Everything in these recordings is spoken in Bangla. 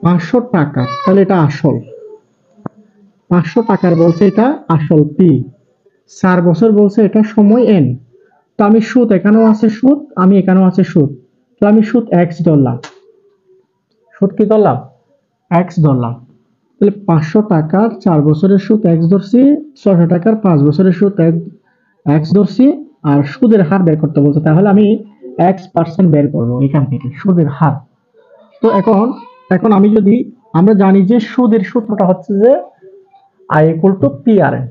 500 টাকা, তাহলে এটা আসল। 500 টাকার বলছে এটা আসল পি, 4 বছর বলছে এটা সময় এন। তো আমি সুদ, এখানেও আছে সুদ, আমি এখানেও আছে সুদ, তো আমি সুদ এক্স ধরলাম। সুদ কি ধরলাম? এক্স ধরলাম। তাহলে 500 টাকার 4 বছরের সুদ এক্স ধরছি, 600 টাকার 5 বছরের সুদ এক্স ধরছি, আর সুদের হার বের করতে বলছে, তাহলে আমি X% বের করবো এখান থেকে সুদের হার। তো এখন এখন আমি যদি, আমরা জানি যে সুদের সূত্রটা হচ্ছে যে I equal to PRN।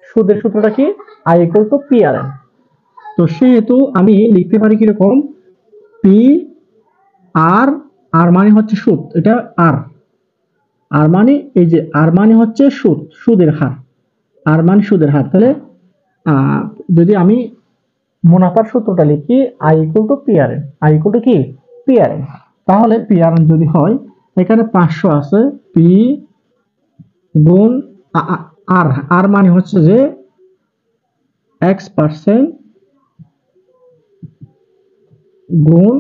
সুদের সূত্রটা কি? I equal to PRN। তো সেহেতু আমি লিখতে পারি কিরকম, পি আর, আর মানে হচ্ছে সুদ, এটা আর, আর মানে এই যে আর মানে হচ্ছে সুদ, সুদের হার, আর মানে সুদের হার। তাহলে যদি আমি মুনাফার সূত্রটা লিখি I equal to PRN, I equal to কি? PRN। তাহলে PRN যদি হয়, এখানে 500 আছে, পি গুণ আর, আর মানে হচ্ছে যে X% গুণ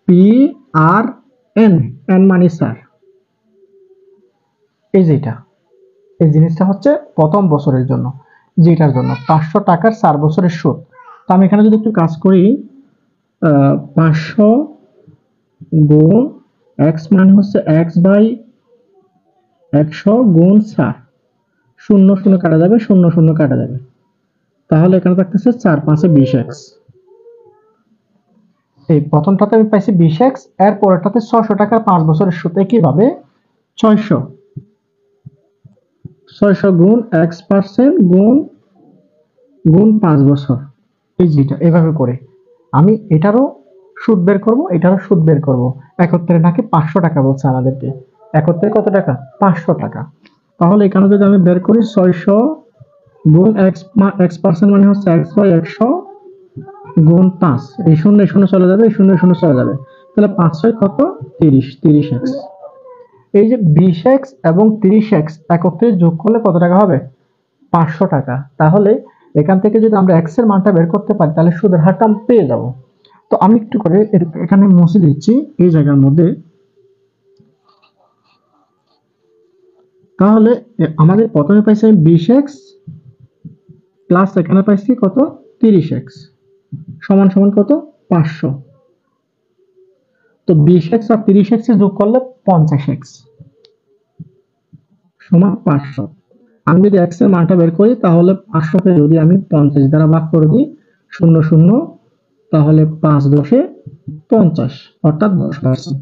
পি আর এন, এন মানে স্যার। এই যেটা, এই জিনিসটা হচ্ছে প্রথম বছরের জন্য, যেটার জন্য 500 টাকার 4 বছরের সুদ। তো আমি এখানে যদি একটু কাজ করি, 500 গুণ এক্স মানে হচ্ছে এক্স বাই 100 গুণ 4, 0 0 কাটা যাবে, 0 0 কাটা যাবে, তাহলে এখানে থাকতেছে 4 5 20x। এই প্রথমটাতে আমি পাইছি 20x, এর পরেরটাতে 600 টাকার 5 বছরের সুদ। একইভাবে 600 গুণ X% গুণ গুণ 5 বছর, এই যেটা এভাবে করে আমি এটারও সুদ বের করব, এটারও সুদ বের করব। একত্রে নাকি 500 টাকা বলছে আমাদেরকে, একত্রে কত টাকা? 500 টাকা। তাহলে এখানে যদি আমি বের করি 600 গুণ X% মানে হচ্ছে X বাই 100 গুণ 5, এই 0 0 চলে যাবে, এই 0 0 চলে যাবে, তাহলে 5 6 কত? 30, 30x। এই যে 20x এবং 30x একত্রে যোগ করলে কত টাকা হবে? 500 টাকা। তাহলে এখান থেকে যদি আমরা x এর মানটা বের করতে পারি, তাহলে সুদের হারটা আমরা পেয়ে যাব। তো আমি একটু করে এখানে মুছে দিচ্ছি এই জায়গার মধ্যে। তাহলে আমাদের প্রথমে পাইছি 20x প্লাস এখানে পাইছি কত? 30x সমান সমান কত? 500। তো 20x আর 30x যোগ করলে 50x সমান 500। আমি যদি x এর মানটা বের করি, তাহলে 500 কে যদি আমি 50 দ্বারা ভাগ করে দিই, 0 0, তাহলে 5 10 50, অর্থাৎ 10%।